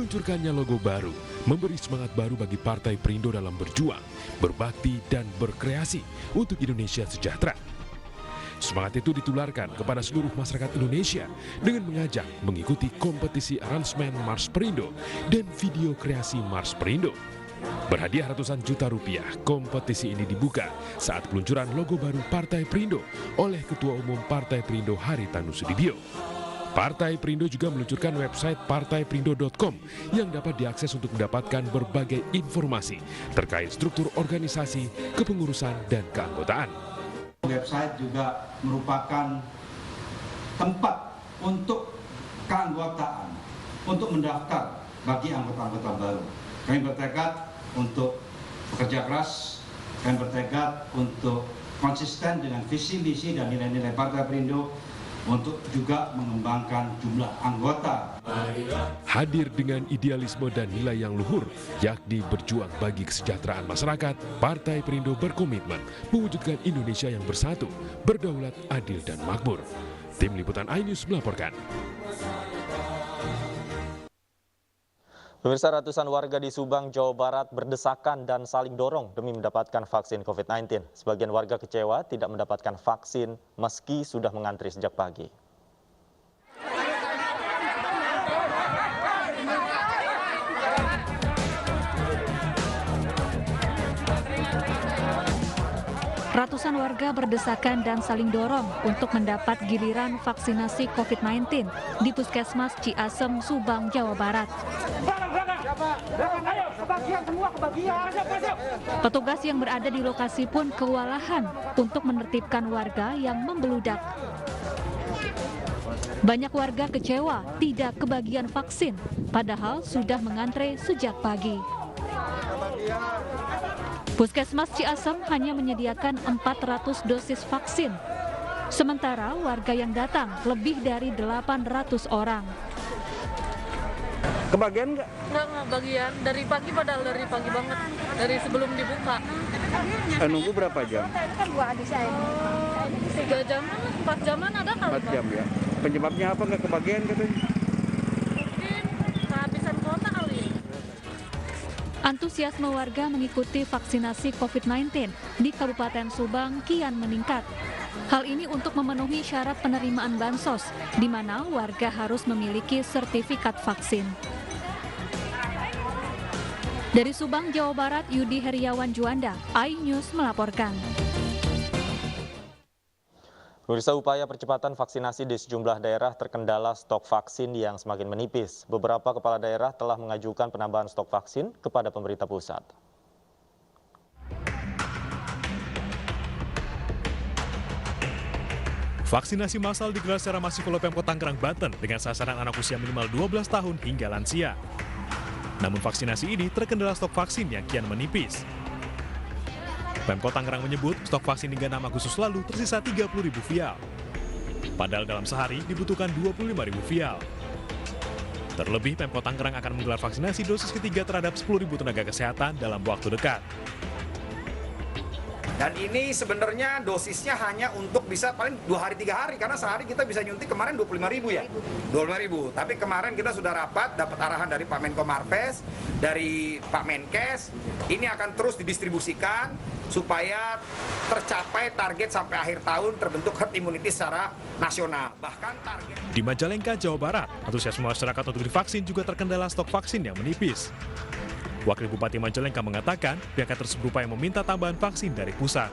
Diluncurkannya logo baru memberi semangat baru bagi Partai Perindo dalam berjuang, berbakti, dan berkreasi untuk Indonesia sejahtera. Semangat itu ditularkan kepada seluruh masyarakat Indonesia dengan mengajak mengikuti kompetisi aransemen Mars Perindo dan video kreasi Mars Perindo. Berhadiah ratusan juta rupiah, kompetisi ini dibuka saat peluncuran logo baru Partai Perindo oleh Ketua Umum Partai Perindo Haritanu Sudibyo. Partai Perindo juga meluncurkan website partaiperindo.com yang dapat diakses untuk mendapatkan berbagai informasi terkait struktur organisasi, kepengurusan, dan keanggotaan. Website juga merupakan tempat untuk keanggotaan, untuk mendaftar bagi anggota-anggota baru. Kami bertekad untuk bekerja keras, kami bertekad untuk konsisten dengan visi, misi, dan nilai-nilai Partai Perindo untuk juga mengembangkan jumlah anggota. Hadir dengan idealisme dan nilai yang luhur, yakni berjuang bagi kesejahteraan masyarakat, Partai Perindo berkomitmen mewujudkan Indonesia yang bersatu, berdaulat, adil, dan makmur. Tim Liputan iNews melaporkan. Pemirsa, ratusan warga di Subang, Jawa Barat berdesakan dan saling dorong demi mendapatkan vaksin COVID-19. Sebagian warga kecewa tidak mendapatkan vaksin meski sudah mengantri sejak pagi. Ratusan warga berdesakan dan saling dorong untuk mendapat giliran vaksinasi COVID-19 di Puskesmas Ciasem, Subang, Jawa Barat. Petugas yang berada di lokasi pun kewalahan untuk menertibkan warga yang membeludak. Banyak warga kecewa tidak kebagian vaksin, padahal sudah mengantre sejak pagi. Puskesmas Ciasem hanya menyediakan 400 dosis vaksin. Sementara warga yang datang lebih dari 800 orang. Kebagian nggak? Nggak bagian. Dari pagi, padahal dari pagi banget. Dari sebelum dibuka. Nunggu berapa jam? 3 jam, 4 jaman ada kali. 4 jam ya. Penyebabnya apa nggak kebagian katanya? Mungkin kehabisan kuota kali. Antusiasme warga mengikuti vaksinasi COVID-19 di Kabupaten Subang kian meningkat. Hal ini untuk memenuhi syarat penerimaan bansos, di mana warga harus memiliki sertifikat vaksin. Dari Subang, Jawa Barat, Yudi Heriawan Juanda, iNews melaporkan. Pemirsa, upaya percepatan vaksinasi di sejumlah daerah terkendala stok vaksin yang semakin menipis. Beberapa kepala daerah telah mengajukan penambahan stok vaksin kepada pemerintah pusat. Vaksinasi massal digelar secara masif oleh Pemkot Tangerang, Banten dengan sasaran anak usia minimal 12 tahun hingga lansia. Namun vaksinasi ini terkendala stok vaksin yang kian menipis. Pemkot Tangerang menyebut stok vaksin hingga 6 Agustus lalu tersisa 30.000 vial. Padahal dalam sehari dibutuhkan 25.000 vial. Terlebih Pemkot Tangerang akan menggelar vaksinasi dosis ketiga terhadap 10.000 tenaga kesehatan dalam waktu dekat. Dan ini sebenarnya dosisnya hanya untuk bisa paling 2 hari 3 hari, karena sehari kita bisa nyuntik kemarin 25.000 ya, 25.000. Tapi kemarin kita sudah rapat, dapat arahan dari Pak Menko Marves, dari Pak Menkes, ini akan terus didistribusikan supaya tercapai target sampai akhir tahun terbentuk herd immunity secara nasional. Bahkan target di Majalengka, Jawa Barat, antusiasme masyarakat untuk divaksin juga terkendala stok vaksin yang menipis. Wakil Bupati Majalengka mengatakan pihaknya terus berupaya meminta tambahan vaksin dari pusat.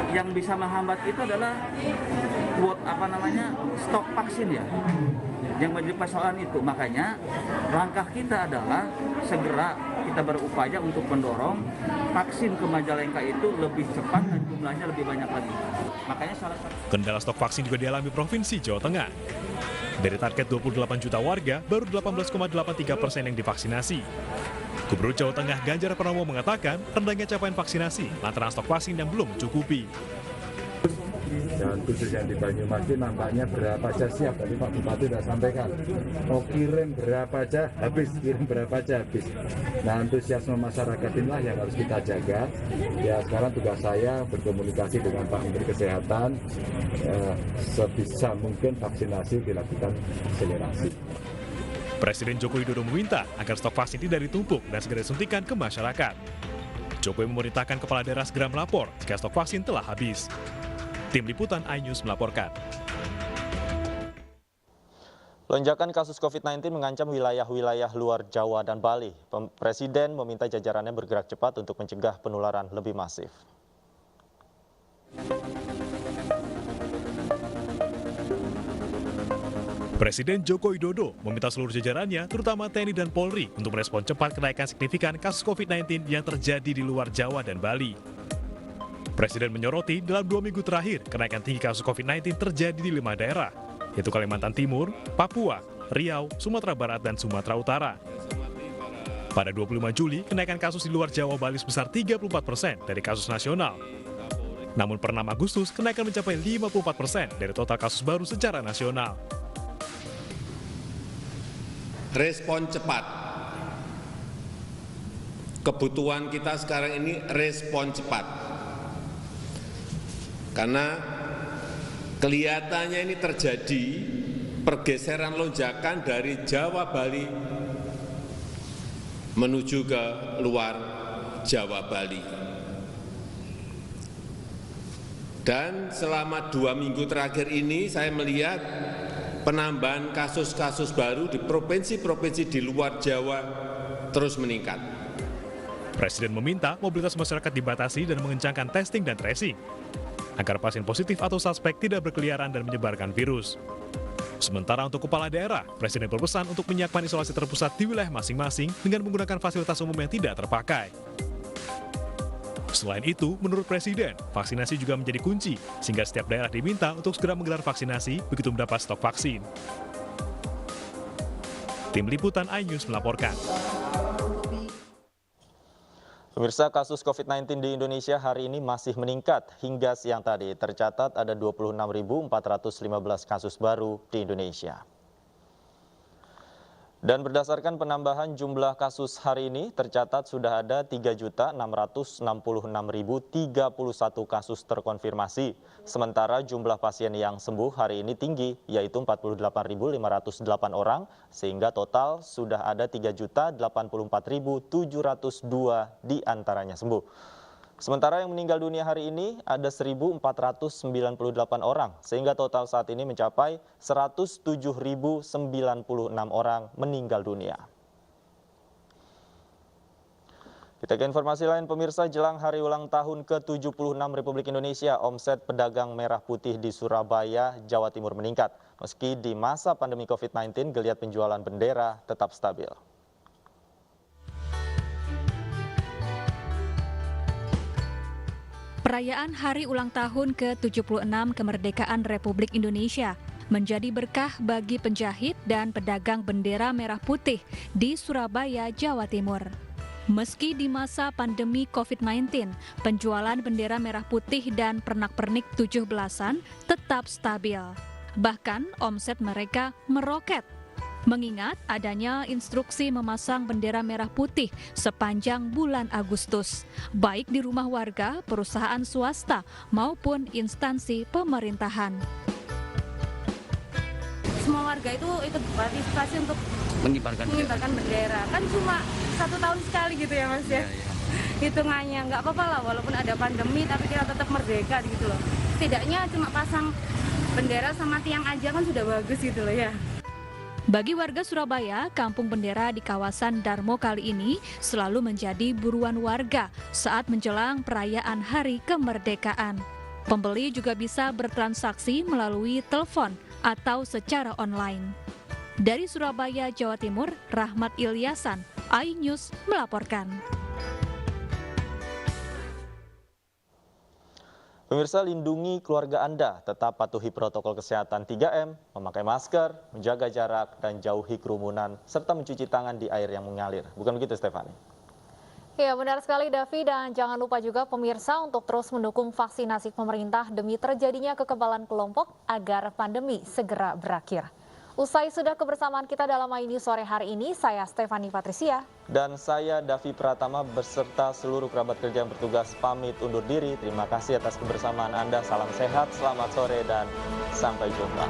Yang bisa menghambat itu adalah buat stok vaksin ya. Yang menjadi persoalan itu, makanya langkah kita adalah segera kita berupaya untuk mendorong vaksin ke Majalengka itu lebih cepat dan jumlahnya lebih banyak lagi. Makanya salah satu kendala stok vaksin juga dialami Provinsi Jawa Tengah. Dari target 28 juta warga, baru 18,83% yang divaksinasi. Gubernur Jawa Tengah Ganjar Pranowo mengatakan rendahnya capaian vaksinasi lantaran stok vaksin yang belum mencukupi. Dan khusus yang di Banyumas nampaknya berapa aja siap, tadi Pak Bupati sudah sampaikan. Oh, kirim berapa aja habis, kirim berapa aja habis. Nah, antusiasme masyarakat inilah yang harus kita jaga. Ya, sekarang tugas saya berkomunikasi dengan Pak Menteri Kesehatan, sebisa mungkin vaksinasi dilakukan akselerasi. Presiden Joko Widodo meminta agar stok vaksin tidak ditumpuk dan segera disuntikan ke masyarakat. Jokowi memerintahkan kepala daerah segera melapor jika stok vaksin telah habis. Tim Liputan iNews melaporkan. Lonjakan kasus COVID-19 mengancam wilayah-wilayah luar Jawa dan Bali. Presiden meminta jajarannya bergerak cepat untuk mencegah penularan lebih masif. Presiden Joko Widodo meminta seluruh jajarannya, terutama TNI dan Polri, untuk merespon cepat kenaikan signifikan kasus COVID-19 yang terjadi di luar Jawa dan Bali. Presiden menyoroti dalam 2 minggu terakhir, kenaikan tinggi kasus COVID-19 terjadi di 5 daerah, yaitu Kalimantan Timur, Papua, Riau, Sumatera Barat, dan Sumatera Utara. Pada 25 Juli, kenaikan kasus di luar Jawa Bali sebesar 34% dari kasus nasional. Namun per 6 Agustus, kenaikan mencapai 54% dari total kasus baru secara nasional. Respon cepat. Kebutuhan kita sekarang ini respon cepat. Karena kelihatannya ini terjadi pergeseran lonjakan dari Jawa Bali menuju ke luar Jawa Bali. Dan selama 2 minggu terakhir ini saya melihat penambahan kasus-kasus baru di provinsi-provinsi di luar Jawa terus meningkat. Presiden meminta mobilitas masyarakat dibatasi dan mengencangkan testing dan tracing, agar pasien positif atau suspek tidak berkeliaran dan menyebarkan virus. Sementara untuk kepala daerah, Presiden berpesan untuk menyiapkan isolasi terpusat di wilayah masing-masing dengan menggunakan fasilitas umum yang tidak terpakai. Selain itu, menurut Presiden, vaksinasi juga menjadi kunci, sehingga setiap daerah diminta untuk segera menggelar vaksinasi begitu mendapat stok vaksin. Tim Liputan iNews melaporkan. Pemirsa, kasus COVID-19 di Indonesia hari ini masih meningkat. Hingga siang tadi tercatat ada 26.415 kasus baru di Indonesia. Dan berdasarkan penambahan jumlah kasus hari ini, tercatat sudah ada 3.666.031 kasus terkonfirmasi. Sementara jumlah pasien yang sembuh hari ini tinggi, yaitu 48.508 orang, sehingga total sudah ada 3.084.702 diantaranya sembuh. Sementara yang meninggal dunia hari ini ada 1.498 orang, sehingga total saat ini mencapai 107.096 orang meninggal dunia. Kita ke informasi lain, pemirsa, jelang hari ulang tahun ke-76 Republik Indonesia, omset pedagang merah putih di Surabaya, Jawa Timur meningkat. Meski di masa pandemi COVID-19, geliat penjualan bendera tetap stabil. Perayaan Hari Ulang Tahun ke-76 Kemerdekaan Republik Indonesia menjadi berkah bagi penjahit dan pedagang bendera merah putih di Surabaya, Jawa Timur. Meski di masa pandemi COVID-19, penjualan bendera merah putih dan pernak-pernik 17-an tetap stabil. Bahkan omset mereka meroket. Mengingat adanya instruksi memasang bendera merah putih sepanjang bulan Agustus, baik di rumah warga, perusahaan swasta, maupun instansi pemerintahan. Semua warga itu ikut partisipasi untuk mengibarkan bendera. Kan cuma 1 tahun sekali gitu ya Mas ya. Hitungannya nggak apa-apa lah, walaupun ada pandemi tapi kita tetap merdeka gitu loh. Setidaknya cuma pasang bendera sama tiang aja kan sudah bagus gitu loh ya. Bagi warga Surabaya, kampung bendera di kawasan Darmo kali ini selalu menjadi buruan warga saat menjelang perayaan Hari Kemerdekaan. Pembeli juga bisa bertransaksi melalui telepon atau secara online. Dari Surabaya, Jawa Timur, Rahmat Ilyasan, iNews melaporkan. Pemirsa, lindungi keluarga Anda, tetap patuhi protokol kesehatan 3M, memakai masker, menjaga jarak, dan jauhi kerumunan, serta mencuci tangan di air yang mengalir. Bukan begitu, Stefani? Ya, benar sekali, Davi. Dan jangan lupa juga pemirsa untuk terus mendukung vaksinasi pemerintah demi terjadinya kekebalan kelompok agar pandemi segera berakhir. Usai sudah kebersamaan kita dalam iNews sore hari ini, saya Stefani Patricia. Dan saya Davi Pratama beserta seluruh kerabat kerja yang bertugas pamit undur diri. Terima kasih atas kebersamaan Anda, salam sehat, selamat sore, dan sampai jumpa.